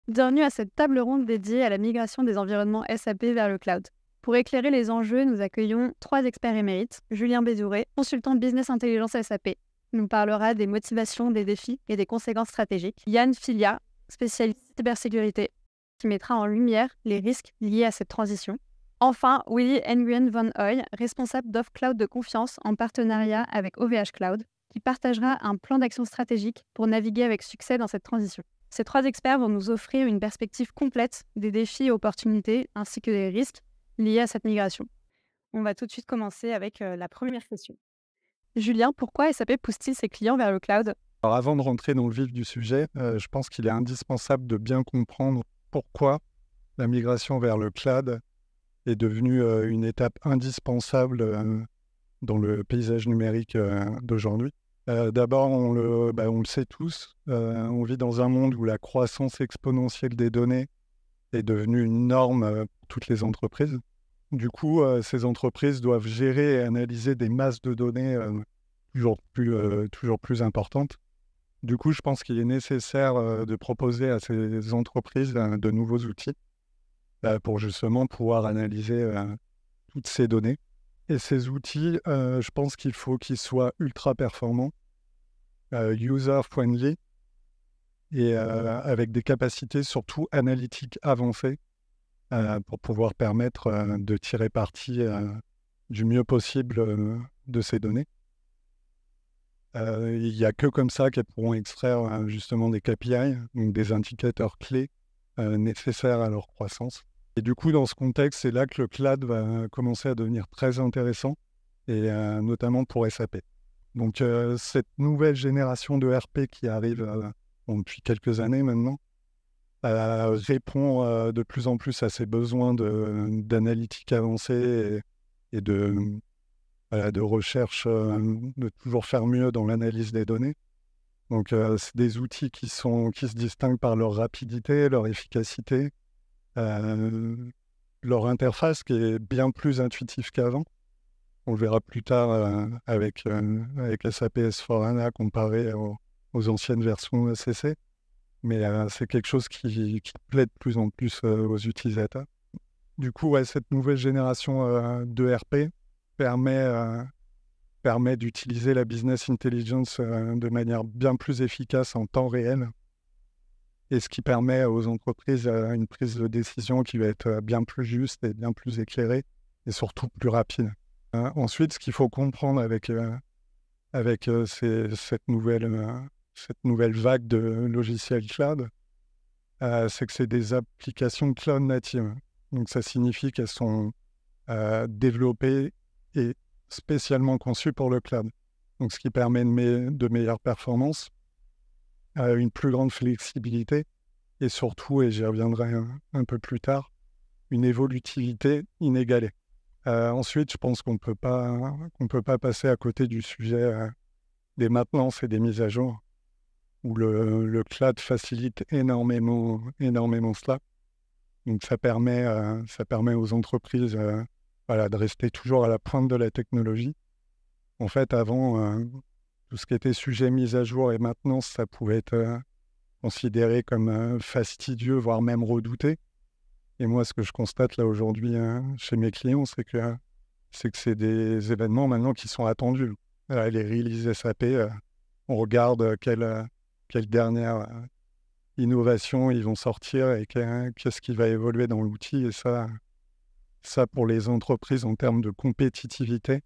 Bienvenue à cette table ronde dédiée à la migration des environnements SAP vers le cloud. Pour éclairer les enjeux, nous accueillons 3 experts émérites. Julien Bédouré, consultant Business Intelligence SAP, nous parlera des motivations, des défis et des conséquences stratégiques. Yann Filia, spécialiste cybersécurité, qui mettra en lumière les risques liés à cette transition. Enfin, Willy Nguyen Van Hoy, responsable d'Off Cloud de confiance en partenariat avec OVH Cloud, qui partagera un plan d'action stratégique pour naviguer avec succès dans cette transition. Ces 3 experts vont nous offrir une perspective complète des défis et opportunités ainsi que des risques liés à cette migration. On va tout de suite commencer avec la première question. Julien, pourquoi SAP pousse-t-il ses clients vers le cloud? Alors avant de rentrer dans le vif du sujet, je pense qu'il est indispensable de bien comprendre pourquoi la migration vers le cloud est devenue une étape indispensable dans le paysage numérique d'aujourd'hui. D'abord, on le sait tous, on vit dans un monde où la croissance exponentielle des données est devenue une norme pour toutes les entreprises. Du coup, ces entreprises doivent gérer et analyser des masses de données toujours plus importantes. Du coup, je pense qu'il est nécessaire de proposer à ces entreprises de nouveaux outils pour justement pouvoir analyser toutes ces données. Et ces outils, je pense qu'il faut qu'ils soient ultra performants, user-friendly et avec des capacités surtout analytiques avancées pour pouvoir permettre de tirer parti du mieux possible de ces données. Il n'y a que comme ça qu'elles pourront extraire justement des KPI, donc des indicateurs clés nécessaires à leur croissance. Et du coup, dans ce contexte, c'est là que le cloud va commencer à devenir très intéressant, et notamment pour SAP. Donc cette nouvelle génération de RP qui arrive depuis quelques années maintenant répond de plus en plus à ces besoins d'analytique avancée et de recherche, de toujours faire mieux dans l'analyse des données. Donc, c'est des outils qui se distinguent par leur rapidité, leur efficacité, leur interface qui est bien plus intuitive qu'avant. On le verra plus tard avec SAP S/4HANA comparé aux anciennes versions ECC. Mais c'est quelque chose qui plaît de plus en plus aux utilisateurs. Du coup, ouais, cette nouvelle génération de RP permet d'utiliser la business intelligence de manière bien plus efficace en temps réel, et ce qui permet aux entreprises une prise de décision qui va être bien plus juste et bien plus éclairée, et surtout plus rapide. Ensuite, ce qu'il faut comprendre avec cette nouvelle vague de logiciels cloud, c'est que c'est des applications cloud natives. Donc ça signifie qu'elles sont développées et spécialement conçues pour le cloud. Donc ce qui permet de meilleures performances, une plus grande flexibilité et surtout, et j'y reviendrai un peu plus tard, une évolutivité inégalée. Ensuite, je pense qu'on peut pas passer à côté du sujet des maintenances et des mises à jour, où le cloud facilite énormément cela. Donc ça permet aux entreprises de rester toujours à la pointe de la technologie. En fait, avant, tout ce qui était sujet mise à jour et maintenance, ça pouvait être considéré comme fastidieux, voire même redouté. Et moi, ce que je constate là aujourd'hui chez mes clients, c'est que c'est des événements maintenant qui sont attendus. Les releases SAP, on regarde quelle dernière innovation ils vont sortir et qu'est-ce qui va évoluer dans l'outil. Et ça pour les entreprises en termes de compétitivité,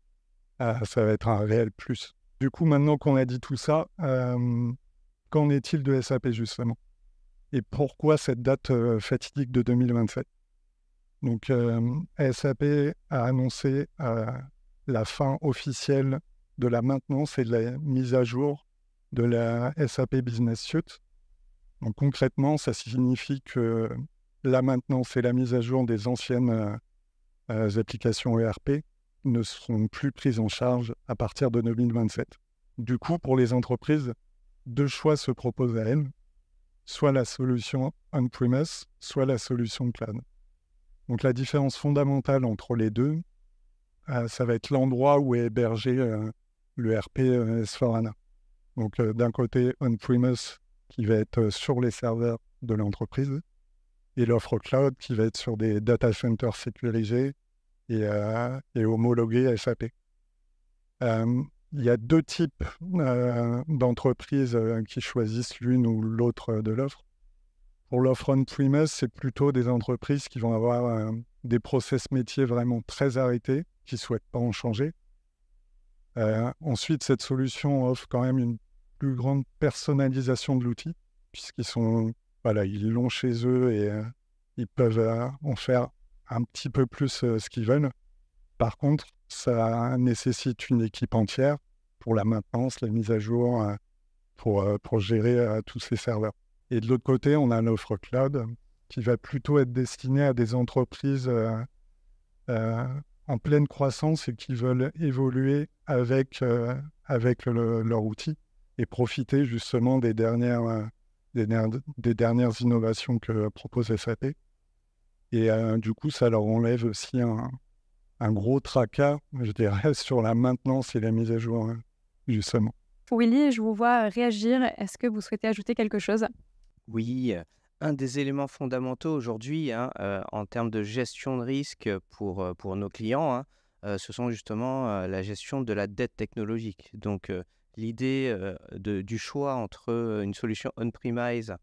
ça va être un réel plus. Du coup, maintenant qu'on a dit tout ça, qu'en est-il de SAP justement? Et pourquoi cette date fatidique de 2027? Donc, SAP a annoncé la fin officielle de la maintenance et de la mise à jour de la SAP Business Suite. Donc concrètement, ça signifie que la maintenance et la mise à jour des anciennes applications ERP ne seront plus prises en charge à partir de 2027. Du coup, pour les entreprises, 2 choix se proposent à elles, soit la solution on-premise, soit la solution cloud. Donc la différence fondamentale entre les deux, ça va être l'endroit où est hébergé le RP S/4HANA. Donc d'un côté, on-premise, qui va être sur les serveurs de l'entreprise, et l'offre cloud qui va être sur des data centers sécurisés et homologués SAP. Il y a deux types d'entreprises qui choisissent l'une ou l'autre de l'offre. Pour l'offre on-premise, c'est plutôt des entreprises qui vont avoir des process métiers vraiment très arrêtés, qui ne souhaitent pas en changer. Ensuite, cette solution offre quand même une plus grande personnalisation de l'outil, ils l'ont chez eux et ils peuvent en faire un petit peu plus ce qu'ils veulent. Par contre, ça nécessite une équipe entière pour la maintenance, la mise à jour, pour gérer tous ces serveurs. Et de l'autre côté, on a l'offre cloud qui va plutôt être destinée à des entreprises en pleine croissance et qui veulent évoluer avec leur outil et profiter justement des dernières innovations que propose SAP. Et du coup, ça leur enlève aussi un gros tracas, je dirais, sur la maintenance et la mise à jour, justement. Willy, je vous vois réagir. Est-ce que vous souhaitez ajouter quelque chose ? Oui, un des éléments fondamentaux aujourd'hui en termes de gestion de risque pour nos clients, ce sont justement la gestion de la dette technologique. Donc, l'idée du choix entre une solution on-premise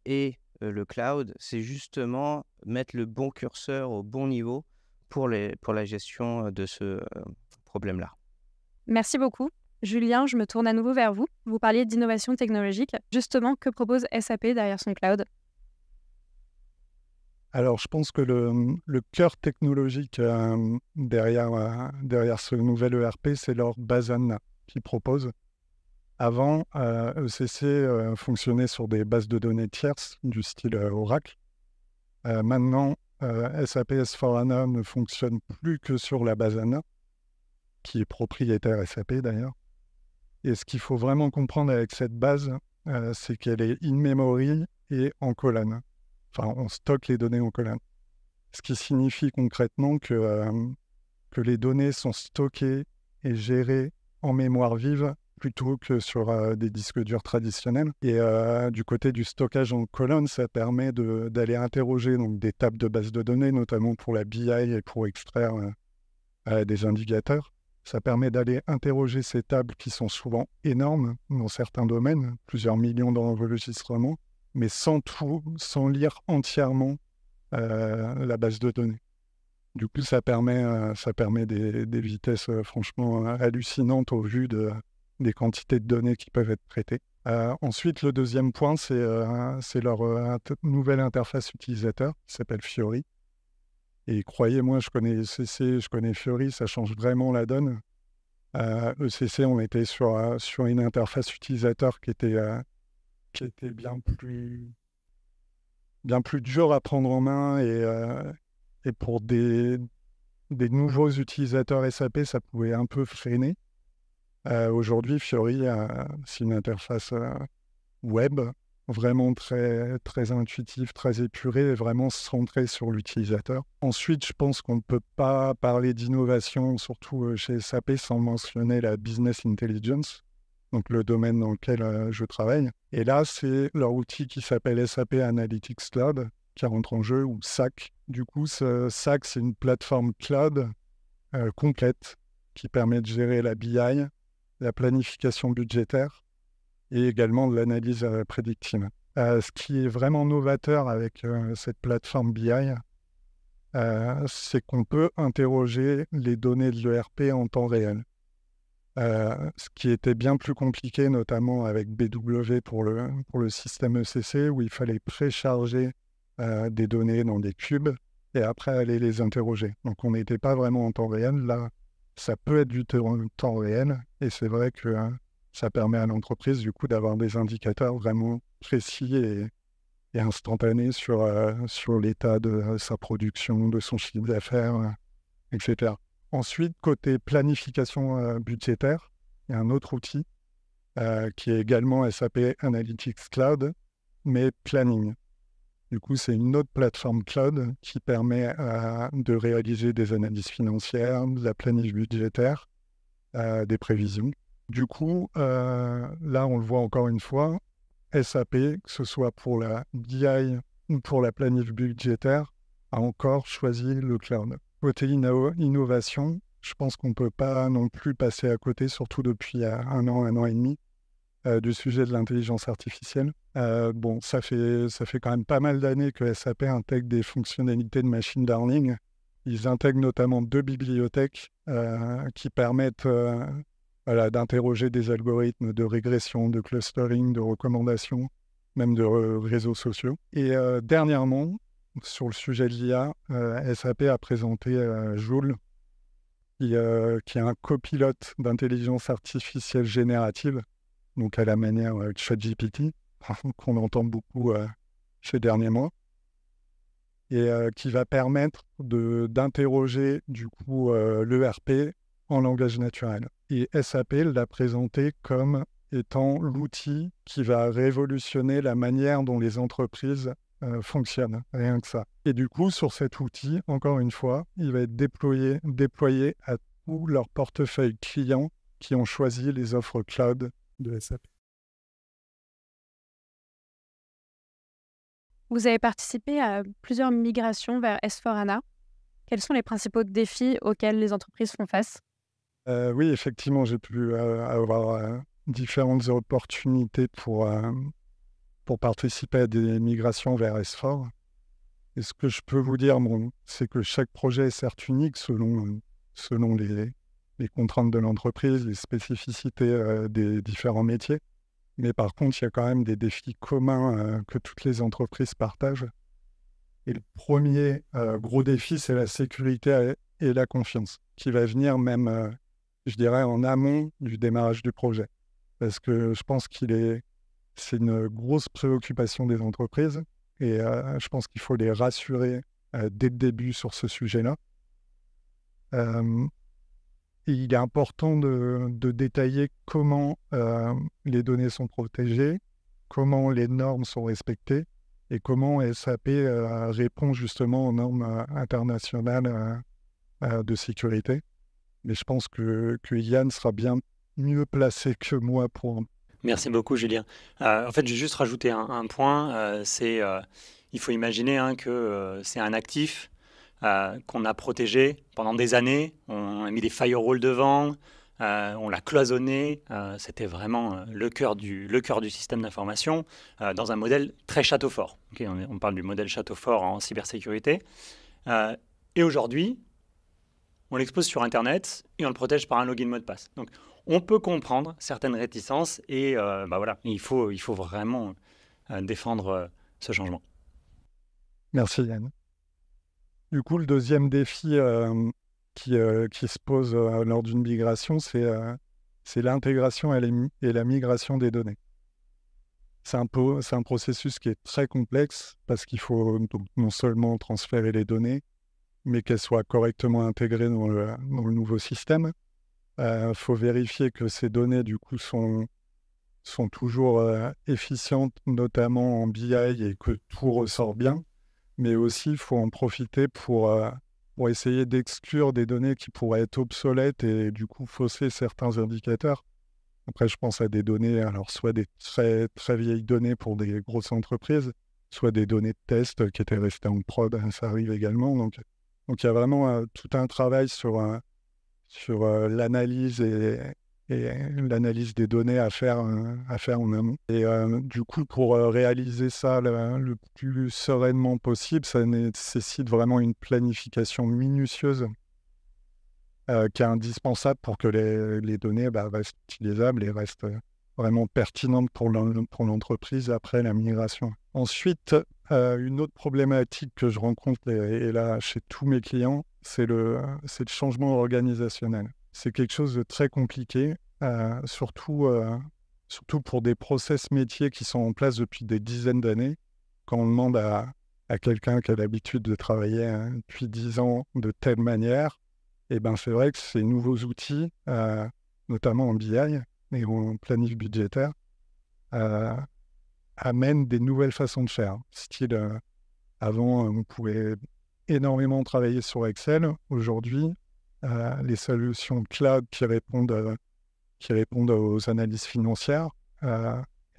et le cloud, c'est justement mettre le bon curseur au bon niveau pour la gestion de ce problème-là. Merci beaucoup. Julien, je me tourne à nouveau vers vous. Vous parliez d'innovation technologique. Justement, que propose SAP derrière son cloud ? Alors, je pense que le cœur technologique derrière ce nouvel ERP, c'est leur Basana qu'ils proposent. Avant, ECC fonctionnait sur des bases de données tierces du style Oracle. Maintenant, SAP S/4HANA ne fonctionne plus que sur la Basana, qui est propriétaire SAP d'ailleurs. Et ce qu'il faut vraiment comprendre avec cette base, c'est qu'elle est in-memory et en colonne. Enfin, on stocke les données en colonne. Ce qui signifie concrètement que les données sont stockées et gérées en mémoire vive plutôt que sur des disques durs traditionnels. Et du côté du stockage en colonne, ça permet d'aller interroger donc, des tables de base de données, notamment pour la BI et pour extraire des indicateurs. Ça permet d'aller interroger ces tables qui sont souvent énormes dans certains domaines, plusieurs millions d'enregistrements, mais sans lire entièrement la base de données. Du coup, ça permet des vitesses franchement hallucinantes au vu des quantités de données qui peuvent être traitées. Ensuite, le deuxième point, c'est leur nouvelle interface utilisateur qui s'appelle Fiori. Et croyez-moi, je connais ECC, je connais Fiori, ça change vraiment la donne. ECC, on était sur une interface utilisateur qui était bien plus dure à prendre en main et pour des nouveaux utilisateurs SAP, ça pouvait un peu freiner. Aujourd'hui, Fiori, c'est une interface web vraiment très, très intuitive, très épurée et vraiment centrée sur l'utilisateur. Ensuite, je pense qu'on ne peut pas parler d'innovation, surtout chez SAP, sans mentionner la business intelligence, donc le domaine dans lequel je travaille. Et là, c'est leur outil qui s'appelle SAP Analytics Cloud, qui rentre en jeu, ou SAC. Du coup, SAC, c'est une plateforme cloud complète qui permet de gérer la BI, la planification budgétaire, et également de l'analyse prédictive. Ce qui est vraiment novateur avec cette plateforme BI, c'est qu'on peut interroger les données de l'ERP en temps réel. Ce qui était bien plus compliqué, notamment avec BW pour le système ECC, où il fallait précharger des données dans des cubes et après aller les interroger. Donc on n'était pas vraiment en temps réel. Là, ça peut être du temps réel, et c'est vrai que ça permet à l'entreprise du coup d'avoir des indicateurs vraiment précis et instantanés sur l'état de sa production, de son chiffre d'affaires, etc. Ensuite, côté planification budgétaire, il y a un autre outil qui est également SAP Analytics Cloud, mais planning. Du coup, c'est une autre plateforme cloud qui permet de réaliser des analyses financières, de la planif budgétaire, des prévisions. Du coup, là, on le voit encore une fois, SAP, que ce soit pour la BI ou pour la planif budgétaire, a encore choisi le cloud. Côté innovation, je pense qu'on ne peut pas non plus passer à côté, surtout depuis un an et demi, du sujet de l'intelligence artificielle. Bon, ça fait quand même pas mal d'années que SAP intègre des fonctionnalités de machine learning. Ils intègrent notamment 2 bibliothèques qui permettent d'interroger des algorithmes de régression, de clustering, de recommandation, même de réseaux sociaux. Et dernièrement, sur le sujet de l'IA, SAP a présenté Joule, qui est un copilote d'intelligence artificielle générative, donc à la manière de ChatGPT, qu'on entend beaucoup ces derniers mois, et qui va permettre d'interroger du coup l'ERP en langage naturel. Et SAP l'a présenté comme étant l'outil qui va révolutionner la manière dont les entreprises fonctionnent, rien que ça. Et du coup, sur cet outil, encore une fois, il va être déployé à tout leur portefeuille client qui ont choisi les offres cloud de SAP. Vous avez participé à plusieurs migrations vers S4HANA. Quels sont les principaux défis auxquels les entreprises font face? Oui, effectivement, j'ai pu avoir différentes opportunités pour participer à des migrations vers S4. Et ce que je peux vous dire, c'est que chaque projet est certes unique selon les contraintes de l'entreprise, les spécificités des différents métiers. Mais par contre, il y a quand même des défis communs que toutes les entreprises partagent. Et le premier gros défi, c'est la sécurité et la confiance, qui va venir même, je dirais, en amont du démarrage du projet. Parce que je pense c'est une grosse préoccupation des entreprises. Et je pense qu'il faut les rassurer dès le début sur ce sujet-là. Et il est important de détailler comment les données sont protégées, comment les normes sont respectées et comment SAP répond justement aux normes internationales de sécurité. Mais je pense que Yann sera bien mieux placé que moi pour... Merci beaucoup, Julien. En fait, je vais juste rajouter un point. Il faut imaginer que c'est un actif qu'on a protégé pendant des années. On a mis des firewalls devant, on l'a cloisonné. C'était vraiment le cœur du système d'information dans un modèle très château fort. Okay, on parle du modèle château fort en cybersécurité. Et aujourd'hui, on l'expose sur Internet et on le protège par un login mot de passe. Donc, on peut comprendre certaines réticences et voilà, il faut vraiment défendre ce changement. Merci Yann. Du coup, le deuxième défi qui se pose lors d'une migration, c'est l'intégration et la migration des données. C'est un processus qui est très complexe parce qu'il faut donc non seulement transférer les données, mais qu'elles soient correctement intégrées dans le nouveau système. Faut vérifier que ces données, du coup, sont toujours efficientes, notamment en BI, et que tout ressort bien. Mais aussi, il faut en profiter pour essayer d'exclure des données qui pourraient être obsolètes et du coup fausser certains indicateurs. Après, je pense à des données, alors soit des très, très vieilles données pour des grosses entreprises, soit des données de test qui étaient restées en prod, ça arrive également. Donc il y a vraiment tout un travail sur l'analyse et l'analyse des données à faire en amont. Et du coup, pour réaliser ça le plus sereinement possible, ça nécessite vraiment une planification minutieuse qui est indispensable pour que les données restent utilisables et restent vraiment pertinentes pour l'entreprise après la migration. Ensuite, une autre problématique que je rencontre, et là chez tous mes clients, c'est le changement organisationnel. C'est quelque chose de très compliqué, surtout pour des process métiers qui sont en place depuis des dizaines d'années. Quand on demande à quelqu'un qui a l'habitude de travailler depuis 10 ans de telle manière, et c'est vrai que ces nouveaux outils, notamment en BI et en planif budgétaire, amènent des nouvelles façons de faire. Style, avant, on pouvait énormément travailler sur Excel. Aujourd'hui, les solutions cloud qui répondent aux analyses financières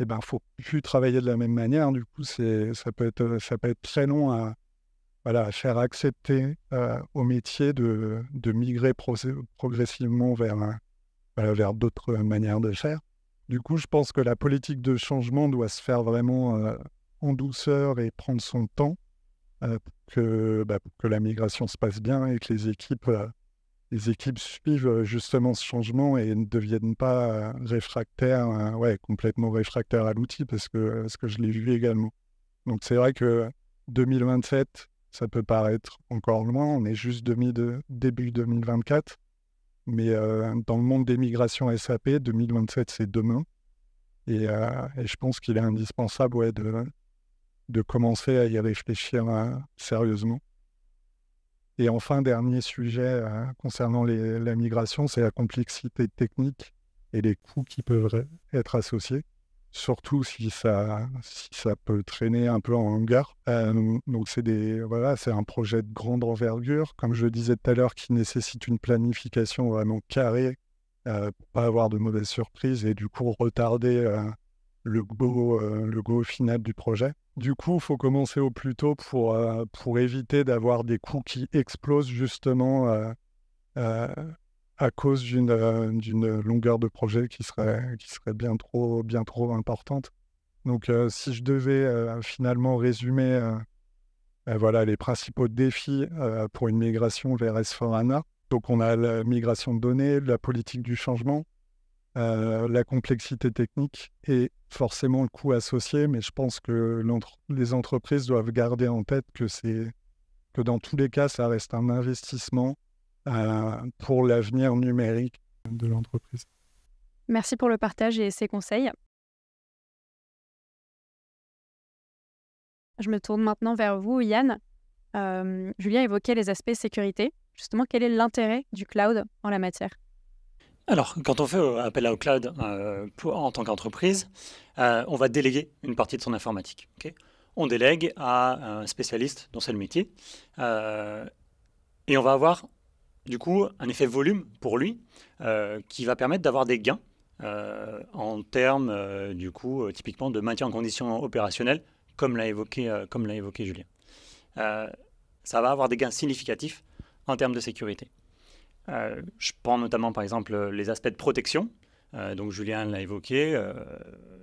eh ben, faut plus travailler de la même manière. Du coup, ça peut être très long à faire accepter au métier de migrer progressivement vers d'autres manières de faire. Du coup, je pense que la politique de changement doit se faire vraiment en douceur et prendre son temps pour que la migration se passe bien et que les équipes suivent justement ce changement et ne deviennent pas réfractaires, complètement réfractaires à l'outil, parce que je l'ai vu également. Donc c'est vrai que 2027, ça peut paraître encore loin, on est juste début 2024, mais dans le monde des migrations SAP, 2027 c'est demain, et je pense qu'il est indispensable de commencer à y réfléchir sérieusement. Et enfin, dernier sujet concernant la migration, c'est la complexité technique et les coûts qui peuvent être associés, surtout si ça peut traîner un peu en longueur. Donc c'est un projet de grande envergure, comme je le disais tout à l'heure, qui nécessite une planification vraiment carrée pour pas avoir de mauvaises surprises et du coup retarder le go final du projet. Du coup, il faut commencer au plus tôt pour éviter d'avoir des coûts qui explosent justement à cause d'une longueur de projet qui serait bien trop importante. Donc, si je devais finalement résumer les principaux défis pour une migration vers S/4HANA, donc on a la migration de données, la politique du changement, la complexité technique et forcément le coût associé, mais je pense que les entreprises doivent garder en tête que dans tous les cas, ça reste un investissement pour l'avenir numérique de l'entreprise. Merci pour le partage et ces conseils. Je me tourne maintenant vers vous, Yann. Julien évoquait les aspects sécurité. Justement, quel est l'intérêt du cloud en la matière ? Alors, quand on fait appel au cloud en tant qu'entreprise, on va déléguer une partie de son informatique. Okay, on délègue à un spécialiste dont c'est le métier. Et on va avoir, du coup, un effet volume pour lui qui va permettre d'avoir des gains en termes, du coup, typiquement de maintien en condition opérationnelle, comme l'a évoqué Julien. Ça va avoir des gains significatifs en termes de sécurité. Je prends notamment par exemple les aspects de protection. Donc Julien l'a évoqué,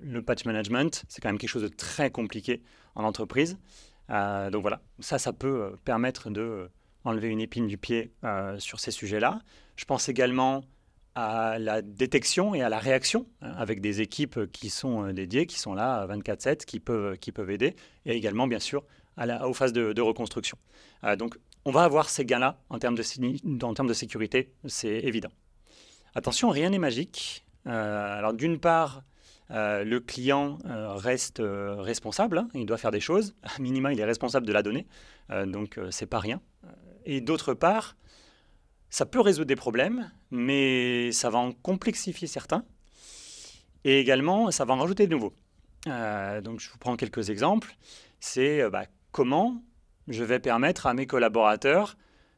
le patch management, c'est quand même quelque chose de très compliqué en entreprise. Donc voilà, ça peut permettre d'enlever une épine du pied sur ces sujets-là. Je pense également à la détection et à la réaction avec des équipes qui sont dédiées, qui sont là 24/7, qui peuvent aider, et également bien sûr aux phases de reconstruction. Donc on va avoir ces gains-là en termes de sécurité, c'est évident. Attention, rien n'est magique. Alors d'une part, le client reste responsable, hein, il doit faire des choses. À minima, il est responsable de la donnée, donc c'est pas rien. Et d'autre part, ça peut résoudre des problèmes, mais ça va en complexifier certains. Et également, ça va en rajouter de nouveaux. Donc je vous prends quelques exemples. C'est comment je vais permettre à mes collaborateurs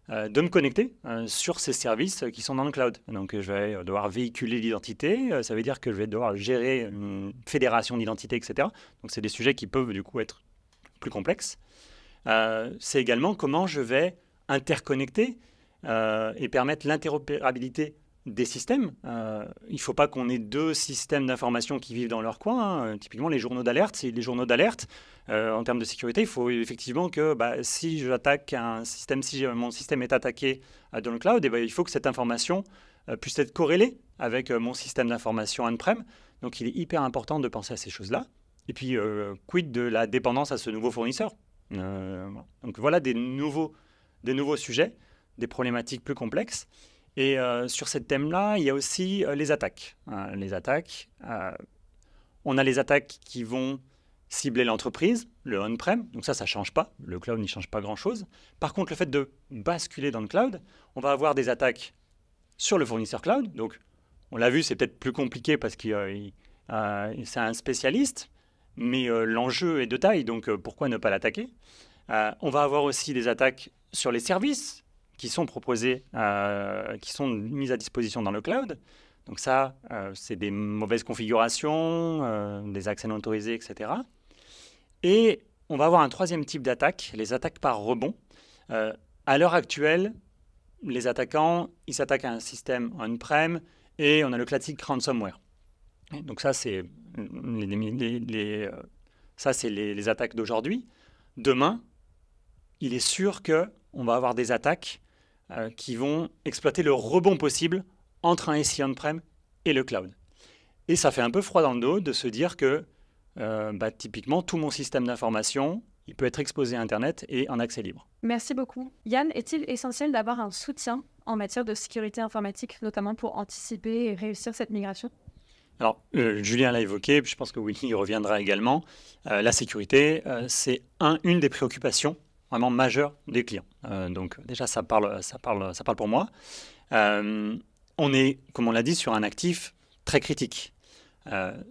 de me connecter sur ces services qui sont dans le cloud. Donc, je vais devoir véhiculer l'identité. Ça veut dire que je vais devoir gérer une fédération d'identité, etc. Donc, c'est des sujets qui peuvent, du coup, être plus complexes. C'est également comment je vais interconnecter et permettre l'interopérabilité des systèmes. Il ne faut pas qu'on ait deux systèmes d'information qui vivent dans leur coin. Hein. Typiquement, les journaux d'alerte, en termes de sécurité, il faut effectivement que si j'attaque un système, si mon système est attaqué dans le cloud, il faut que cette information puisse être corrélée avec mon système d'information on-prem. Donc, il est hyper important de penser à ces choses-là. Et puis, quid de la dépendance à ce nouveau fournisseur ? Donc, voilà des nouveaux sujets, des problématiques plus complexes. Et sur ce thème-là, il y a aussi les attaques. On a les attaques qui vont cibler l'entreprise, le on-prem, donc ça ne change pas, le cloud n'y change pas grand-chose. Par contre, le fait de basculer dans le cloud, on va avoir des attaques sur le fournisseur cloud. Donc, on l'a vu, c'est peut-être plus compliqué parce que c'est un spécialiste, mais l'enjeu est de taille, donc pourquoi ne pas l'attaquer ? On va avoir aussi des attaques sur les services qui sont proposés, qui sont mis à disposition dans le cloud. Donc ça, c'est des mauvaises configurations, des accès non autorisés, etc. Et on va avoir un troisième type d'attaque, les attaques par rebond. À l'heure actuelle, les attaquants, ils s'attaquent à un système on-prem et on a le classique ransomware. Donc ça, c'est les attaques d'aujourd'hui. Demain, il est sûr qu'on va avoir des attaques qui vont exploiter le rebond possible entre un SI on-prem et le cloud. Et ça fait un peu froid dans le dos de se dire que typiquement, tout mon système d'information, il peut être exposé à Internet et en accès libre. Merci beaucoup. Yann, est-il essentiel d'avoir un soutien en matière de sécurité informatique, notamment pour anticiper et réussir cette migration ? Alors, Julien l'a évoqué, puis je pense que Willy y reviendra également. La sécurité, c'est une des préoccupations vraiment majeures des clients. Donc déjà, ça parle pour moi. On est, comme on l'a dit, sur un actif très critique.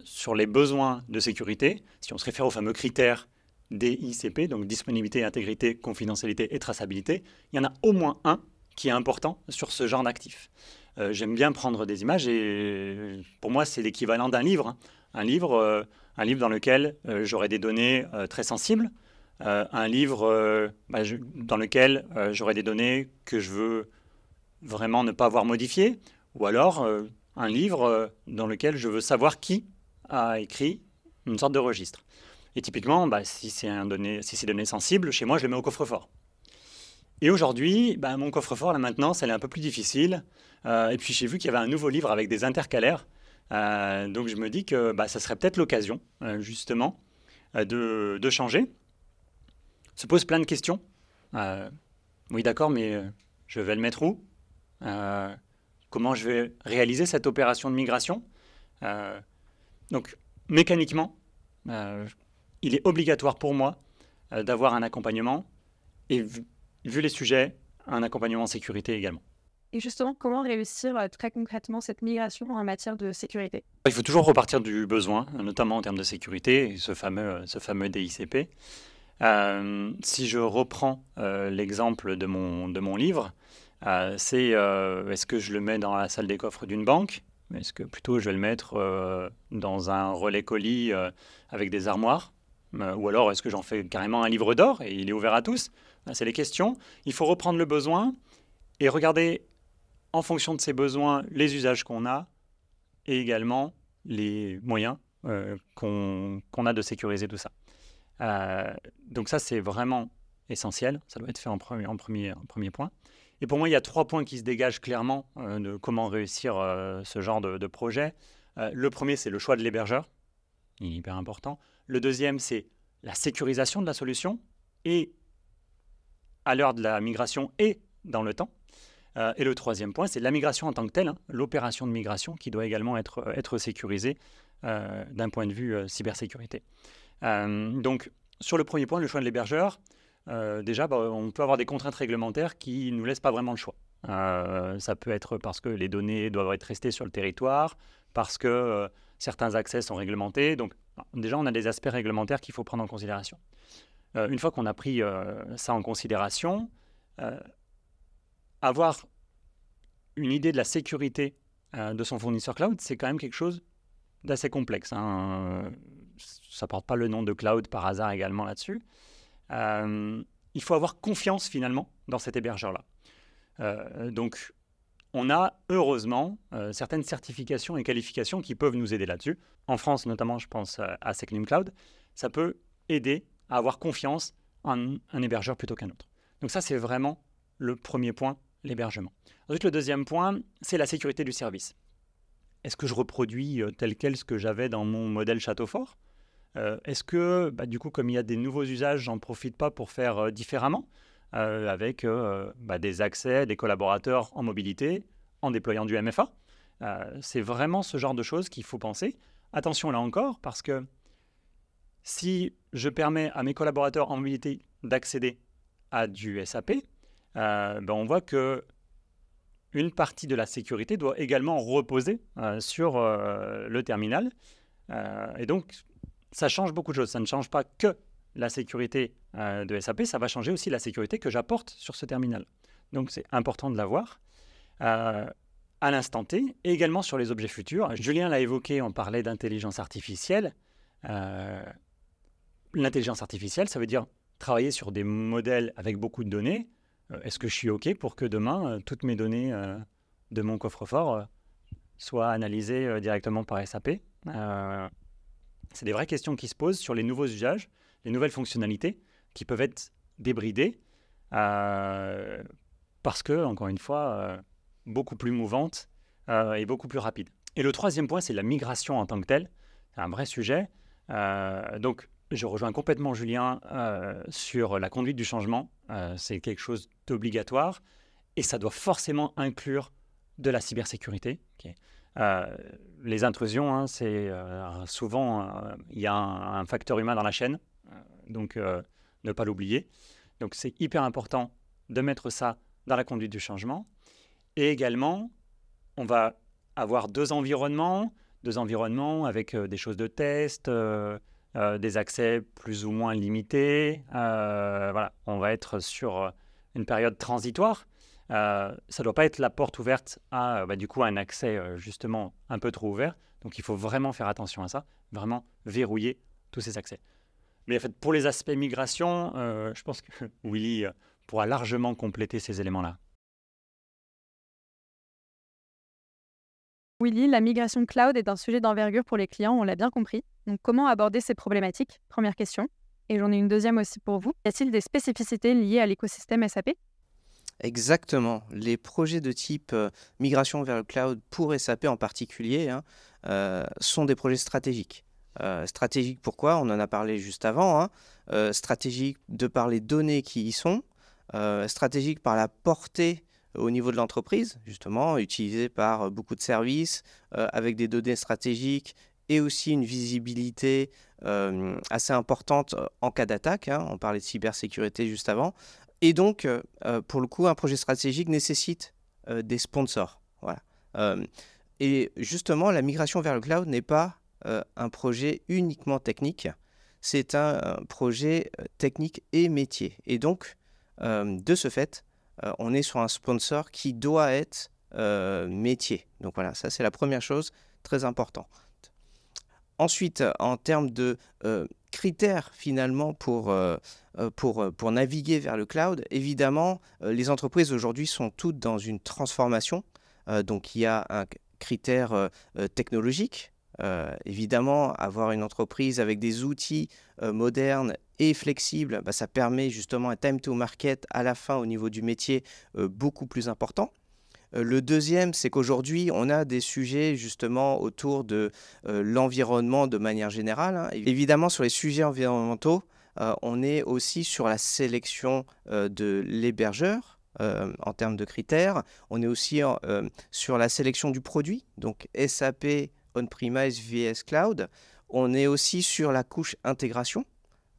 Sur les besoins de sécurité, si on se réfère aux fameux critères DICP, donc disponibilité, intégrité, confidentialité et traçabilité, il y en a au moins un qui est important sur ce genre d'actifs. J'aime bien prendre des images et pour moi c'est l'équivalent d'un livre. Un livre dans lequel j'aurai des données très sensibles, un livre dans lequel j'aurai des données que je veux vraiment ne pas avoir modifiées, ou alors un livre dans lequel je veux savoir qui a écrit une sorte de registre. Et typiquement, si c'est données sensibles, chez moi, je les mets au coffre-fort. Et aujourd'hui, mon coffre-fort, la maintenance, elle est un peu plus difficile. Et puis, j'ai vu qu'il y avait un nouveau livre avec des intercalaires. Donc, je me dis que ça serait peut-être l'occasion, justement, de changer. Se pose plein de questions. Oui, d'accord, mais je vais le mettre où ? Comment je vais réaliser cette opération de migration ? Donc, mécaniquement, il est obligatoire pour moi d'avoir un accompagnement et, vu les sujets, un accompagnement en sécurité également. Et justement, comment réussir très concrètement cette migration en matière de sécurité ? Il faut toujours repartir du besoin, notamment en termes de sécurité, ce fameux DICP. Si je reprends l'exemple de mon livre, c'est est-ce que je le mets dans la salle des coffres d'une banque ? Est-ce que plutôt je vais le mettre dans un relais colis avec des armoires ? Ou alors est-ce que j'en fais carrément un livre d'or et il est ouvert à tous ? C'est les questions. Il faut reprendre le besoin et regarder en fonction de ces besoins les usages qu'on a et également les moyens qu'on a de sécuriser tout ça. Donc ça, c'est vraiment essentiel. Ça doit être fait en premier point. Et pour moi, il y a 3 points qui se dégagent clairement de comment réussir ce genre de projet. Le premier, c'est le choix de l'hébergeur. Il est hyper important. Le deuxième, c'est la sécurisation de la solution et à l'heure de la migration et dans le temps. Et le troisième point, c'est la migration en tant que telle, l'opération de migration qui doit également être sécurisée d'un point de vue cybersécurité. Donc, sur le premier point, le choix de l'hébergeur, déjà, on peut avoir des contraintes réglementaires qui ne nous laissent pas vraiment le choix. Ça peut être parce que les données doivent être restées sur le territoire, parce que certains accès sont réglementés. Donc, déjà, on a des aspects réglementaires qu'il faut prendre en considération. Une fois qu'on a pris ça en considération, avoir une idée de la sécurité de son fournisseur cloud, c'est quand même quelque chose d'assez complexe. Ça ne porte pas le nom de cloud par hasard également là-dessus. Il faut avoir confiance finalement dans cet hébergeur-là. Donc, on a heureusement certaines certifications et qualifications qui peuvent nous aider là-dessus. En France, notamment, je pense à Secnum Cloud, ça peut aider à avoir confiance en un hébergeur plutôt qu'un autre. Donc ça, c'est vraiment le premier point, l'hébergement. Ensuite, le deuxième point, c'est la sécurité du service. Est-ce que je reproduis tel quel ce que j'avais dans mon modèle château fort ? Est-ce que, du coup, comme il y a des nouveaux usages, j'en profite pas pour faire différemment avec des accès, des collaborateurs en mobilité, en déployant du MFA. C'est vraiment ce genre de choses qu'il faut penser. Attention là encore, parce que si je permets à mes collaborateurs en mobilité d'accéder à du SAP, on voit que une partie de la sécurité doit également reposer sur le terminal. Et donc, ça change beaucoup de choses. Ça ne change pas que la sécurité de SAP, ça va changer aussi la sécurité que j'apporte sur ce terminal. Donc, c'est important de l'avoir. à l'instant T et également sur les objets futurs. Julien l'a évoqué, on parlait d'intelligence artificielle. L'intelligence artificielle, ça veut dire travailler sur des modèles avec beaucoup de données. Est-ce que je suis OK pour que demain, toutes mes données de mon coffre-fort soient analysées directement par SAP? C'est des vraies questions qui se posent sur les nouveaux usages, les nouvelles fonctionnalités qui peuvent être débridées parce que, encore une fois, beaucoup plus mouvantes et beaucoup plus rapides. Et le troisième point, c'est la migration en tant que telle. C'est un vrai sujet. Donc, je rejoins complètement Julien sur la conduite du changement. C'est quelque chose d'obligatoire et ça doit forcément inclure de la cybersécurité. Okay. Les intrusions, hein, c'est souvent, il y a un facteur humain dans la chaîne, donc ne pas l'oublier. Donc c'est hyper important de mettre ça dans la conduite du changement. Et également, on va avoir deux environnements avec des choses de test, des accès plus ou moins limités. Voilà, on va être sur une période transitoire. Ça ne doit pas être la porte ouverte à du coup, un accès justement un peu trop ouvert. Donc il faut vraiment faire attention à ça, vraiment verrouiller tous ces accès. Mais en fait, pour les aspects migration, je pense que Willy pourra largement compléter ces éléments-là. Willy, la migration cloud est un sujet d'envergure pour les clients, on l'a bien compris. Donc comment aborder ces problématiques? Première question. Et j'en ai une deuxième aussi pour vous. Y a-t-il des spécificités liées à l'écosystème SAP? Exactement. Les projets de type migration vers le cloud pour SAP en particulier sont des projets stratégiques. Stratégiques pourquoi? On en a parlé juste avant. Stratégiques de par les données qui y sont. Stratégiques par la portée au niveau de l'entreprise, justement, utilisée par beaucoup de services, avec des données stratégiques et aussi une visibilité assez importante en cas d'attaque. On parlait de cybersécurité juste avant. Et donc, pour le coup, un projet stratégique nécessite des sponsors. Voilà. Et justement, la migration vers le cloud n'est pas un projet uniquement technique, c'est un projet technique et métier. Et donc, de ce fait, on est sur un sponsor qui doit être métier. Donc voilà, ça c'est la première chose très importante. Ensuite, en termes de critères finalement pour naviguer vers le cloud, évidemment, les entreprises aujourd'hui sont toutes dans une transformation. Donc il y a un critère technologique. Évidemment, avoir une entreprise avec des outils modernes et flexibles, ça permet justement un time to market à la fin au niveau du métier beaucoup plus important. Le deuxième, c'est qu'aujourd'hui, on a des sujets justement autour de l'environnement de manière générale. Évidemment, sur les sujets environnementaux, on est aussi sur la sélection de l'hébergeur en termes de critères. On est aussi sur la sélection du produit, donc SAP On-Premise vs Cloud. On est aussi sur la couche intégration,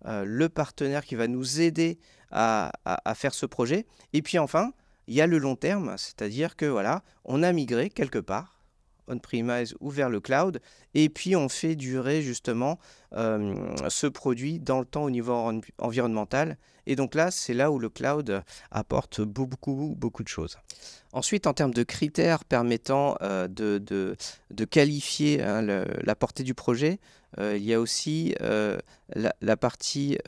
le partenaire qui va nous aider à faire ce projet. Et puis enfin, il y a le long terme, c'est-à-dire que voilà, on a migré quelque part, on-premise ou vers le cloud, et puis on fait durer justement ce produit dans le temps au niveau environnemental. Et donc là, c'est là où le cloud apporte beaucoup de choses. Ensuite, en termes de critères permettant de qualifier la portée du projet, il y a aussi la partie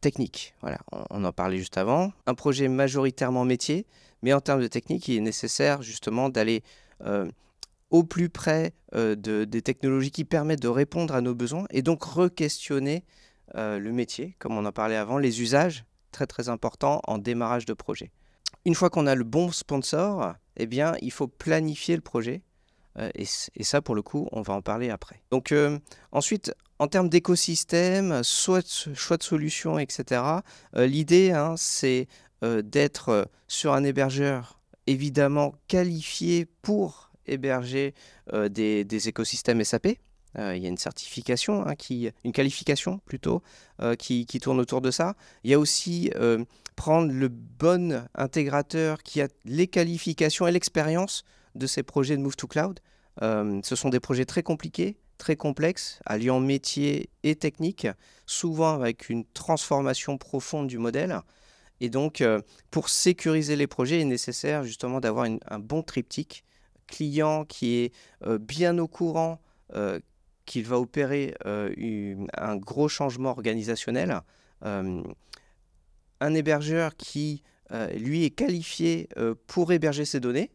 technique. Voilà, on en parlait juste avant. Un projet majoritairement métier, mais en termes de technique, il est nécessaire justement d'aller au plus près des technologies qui permettent de répondre à nos besoins et donc re-questionner le métier, comme on en parlait avant, les usages, très importants en démarrage de projet. Une fois qu'on a le bon sponsor, eh bien, il faut planifier le projet. Et ça, pour le coup, on va en parler après. Donc, ensuite, en termes d'écosystème, choix de solutions, etc., l'idée, c'est d'être sur un hébergeur évidemment qualifié pour héberger des écosystèmes SAP. Il y a une certification, une qualification plutôt, qui tourne autour de ça. Il y a aussi prendre le bon intégrateur qui a les qualifications et l'expérience de ces projets de Move to Cloud. Ce sont des projets très compliqués, très complexes, alliant métier et technique, souvent avec une transformation profonde du modèle. Et donc, pour sécuriser les projets, il est nécessaire justement d'avoir un bon triptyque client qui est bien au courant qu'il va opérer un gros changement organisationnel, un hébergeur qui, lui, est qualifié pour héberger ces données.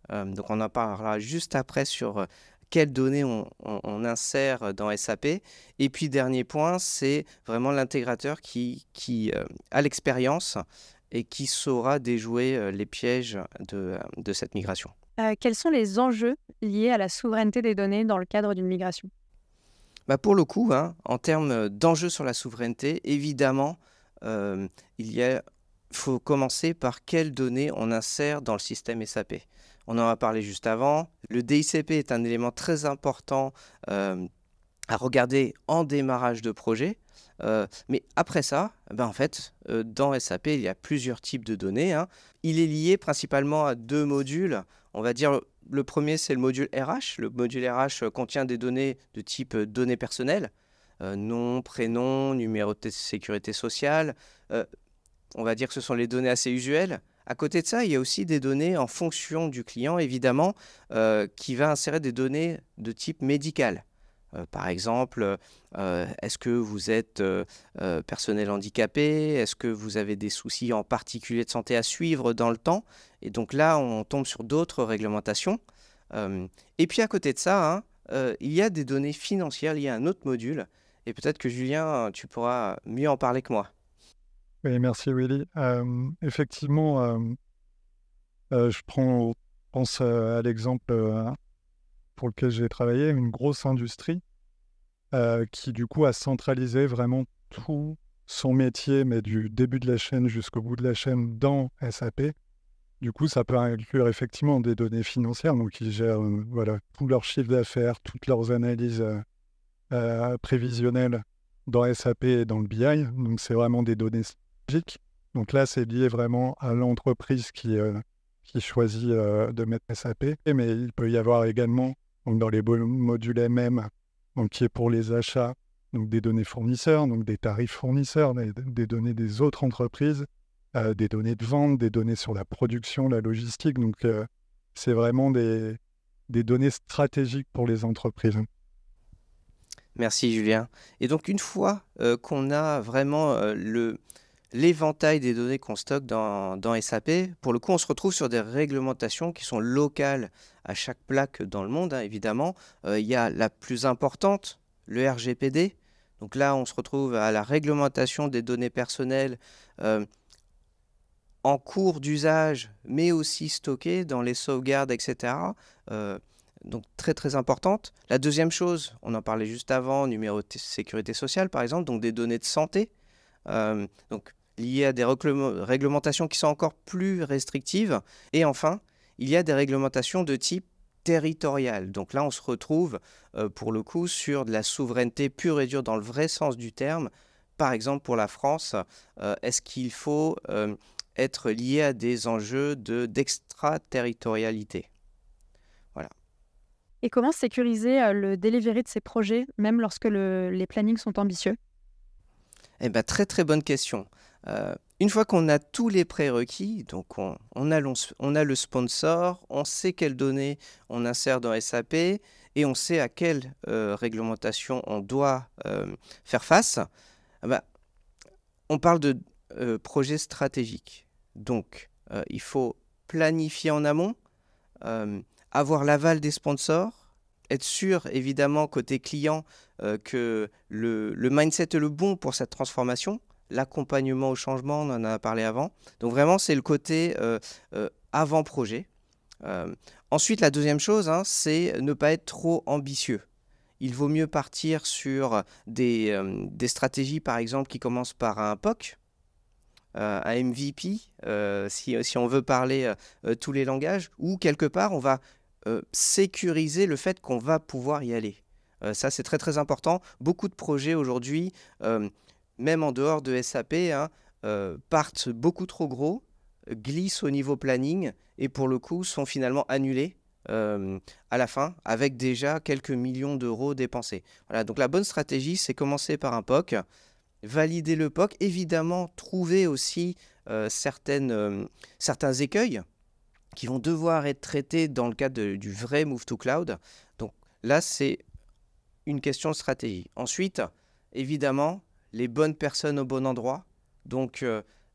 Donc on en parlera juste après sur quelles données on insère dans SAP. Et puis dernier point, c'est vraiment l'intégrateur qui a l'expérience et qui saura déjouer les pièges de cette migration. Quels sont les enjeux liés à la souveraineté des données dans le cadre d'une migration? Pour le coup, en termes d'enjeux sur la souveraineté, évidemment, il faut commencer par quelles données on insère dans le système SAP. On en a parlé juste avant. Le DICP est un élément très important à regarder en démarrage de projet. Mais après ça, en fait, dans SAP, il y a plusieurs types de données. Il est lié principalement à 2 modules. On va dire le premier, c'est le module RH. Le module RH contient des données de type données personnelles, nom, prénom, numéro de sécurité sociale. On va dire que ce sont les données assez usuelles. À côté de ça, il y a aussi des données en fonction du client, évidemment, qui va insérer des données de type médical. Par exemple, est-ce que vous êtes personnel handicapé? Est-ce que vous avez des soucis en particulier de santé à suivre dans le temps? Et donc là, on tombe sur d'autres réglementations. Et puis à côté de ça, il y a des données financières liées à un autre module. Et peut-être que Julien, tu pourras mieux en parler que moi. Oui, merci Willy. Effectivement, je pense à l'exemple pour lequel j'ai travaillé, une grosse industrie qui du coup a centralisé vraiment tout son métier, mais du début de la chaîne jusqu'au bout de la chaîne dans SAP. Du coup, ça peut inclure effectivement des données financières, donc ils gèrent tout leur chiffre d'affaires, toutes leurs analyses prévisionnelles dans SAP et dans le BI. Donc c'est vraiment des données stratégiques. Donc là, c'est lié vraiment à l'entreprise qui choisit de mettre SAP. Mais il peut y avoir également, donc dans les modules MM, donc qui est pour les achats, donc des données fournisseurs, donc des tarifs fournisseurs, des données des autres entreprises, des données de vente, des données sur la production, la logistique. Donc c'est vraiment des données stratégiques pour les entreprises. Merci Julien. Et donc une fois qu'on a vraiment l'éventail des données qu'on stocke dans SAP, pour le coup, on se retrouve sur des réglementations qui sont locales à chaque plaque dans le monde, évidemment. Il y a la plus importante, le RGPD. Donc là, on se retrouve à la réglementation des données personnelles en cours d'usage, mais aussi stockées dans les sauvegardes, etc. Donc très très importante. La deuxième chose, on en parlait juste avant, numéro de sécurité sociale par exemple, donc des données de santé. Donc liées à des réglementations qui sont encore plus restrictives. Et enfin, il y a des réglementations de type territorial. Donc là, on se retrouve pour le coup sur de la souveraineté pure et dure dans le vrai sens du terme. Par exemple, pour la France, est-ce qu'il faut être lié à des enjeux d'extraterritorialité? Voilà. Et comment sécuriser le delivery de ces projets, même lorsque les plannings sont ambitieux? Très très bonne question. Une fois qu'on a tous les prérequis, donc on a le sponsor, on sait quelles données on insère dans SAP et on sait à quelle réglementation on doit faire face, on parle de projet stratégique. Donc il faut planifier en amont, avoir l'aval des sponsors, être sûr évidemment côté client que le mindset est le bon pour cette transformation. L'accompagnement au changement, on en a parlé avant. Donc vraiment, c'est le côté avant-projet. Ensuite, la deuxième chose, c'est ne pas être trop ambitieux. Il vaut mieux partir sur des stratégies, par exemple, qui commencent par un POC, un MVP, si on veut parler tous les langages, ou quelque part, on va sécuriser le fait qu'on va pouvoir y aller. Ça, c'est très, très important. Beaucoup de projets aujourd'hui, même en dehors de SAP, partent beaucoup trop gros, glissent au niveau planning et pour le coup sont finalement annulés à la fin avec déjà quelques millions d'euros dépensés. Voilà, donc la bonne stratégie, c'est commencer par un POC, valider le POC, évidemment trouver aussi certains écueils qui vont devoir être traités dans le cadre du vrai Move to Cloud. Donc là, c'est une question de stratégie. Ensuite, évidemment, les bonnes personnes au bon endroit. Donc,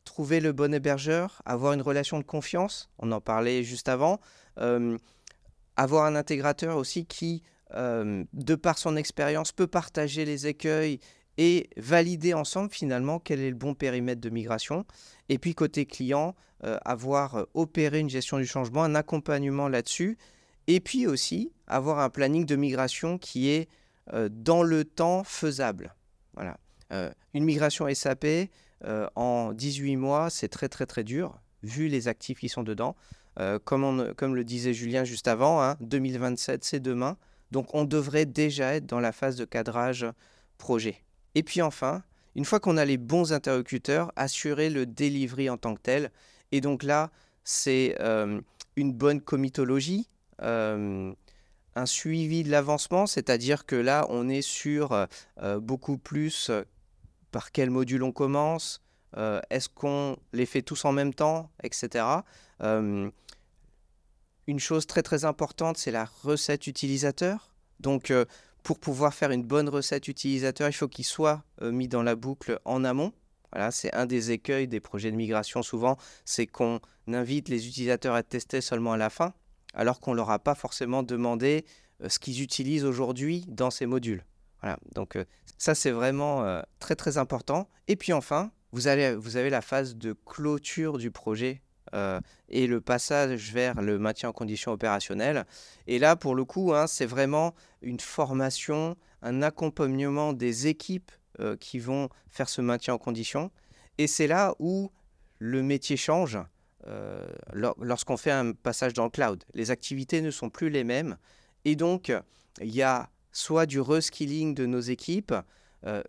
trouver le bon hébergeur, avoir une relation de confiance, on en parlait juste avant, avoir un intégrateur aussi qui, de par son expérience, peut partager les écueils et valider ensemble finalement quel est le bon périmètre de migration. Et puis côté client, avoir opéré une gestion du changement, un accompagnement là-dessus. Et puis aussi avoir un planning de migration qui est dans le temps faisable. Voilà. Une migration SAP en 18 mois, c'est très très très dur, vu les actifs qui sont dedans. Comme le disait Julien juste avant, 2027 c'est demain. Donc on devrait déjà être dans la phase de cadrage projet. Et puis enfin, une fois qu'on a les bons interlocuteurs, assurer le delivery en tant que tel. Et donc là, c'est une bonne comitologie, un suivi de l'avancement, c'est-à-dire que là, on est sur beaucoup plus par quel module on commence, est-ce qu'on les fait tous en même temps, etc. Une chose très très importante, c'est la recette utilisateur. Donc, pour pouvoir faire une bonne recette utilisateur, il faut qu'il soit mis dans la boucle en amont. Voilà, c'est un des écueils des projets de migration souvent, c'est qu'on invite les utilisateurs à tester seulement à la fin, alors qu'on ne leur a pas forcément demandé ce qu'ils utilisent aujourd'hui dans ces modules. Voilà, donc ça c'est vraiment très très important. Et puis enfin, vous avez la phase de clôture du projet et le passage vers le maintien en condition opérationnelle. Et là, pour le coup, c'est vraiment une formation, un accompagnement des équipes qui vont faire ce maintien en condition. Et c'est là où le métier change lorsqu'on fait un passage dans le cloud. Les activités ne sont plus les mêmes. Et donc, il y a soit du reskilling de nos équipes,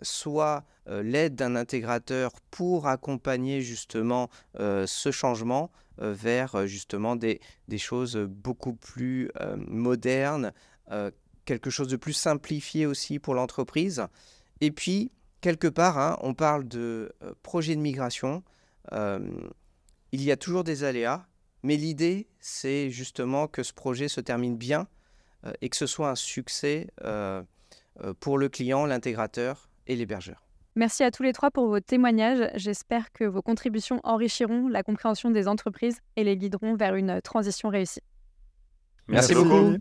soit l'aide d'un intégrateur pour accompagner justement ce changement vers justement des choses beaucoup plus modernes, quelque chose de plus simplifié aussi pour l'entreprise. Et puis, quelque part, on parle de projet de migration. Il y a toujours des aléas, mais l'idée, c'est justement que ce projet se termine bien et que ce soit un succès pour le client, l'intégrateur et l'hébergeur. Merci à tous les trois pour vos témoignages. J'espère que vos contributions enrichiront la compréhension des entreprises et les guideront vers une transition réussie. Merci beaucoup.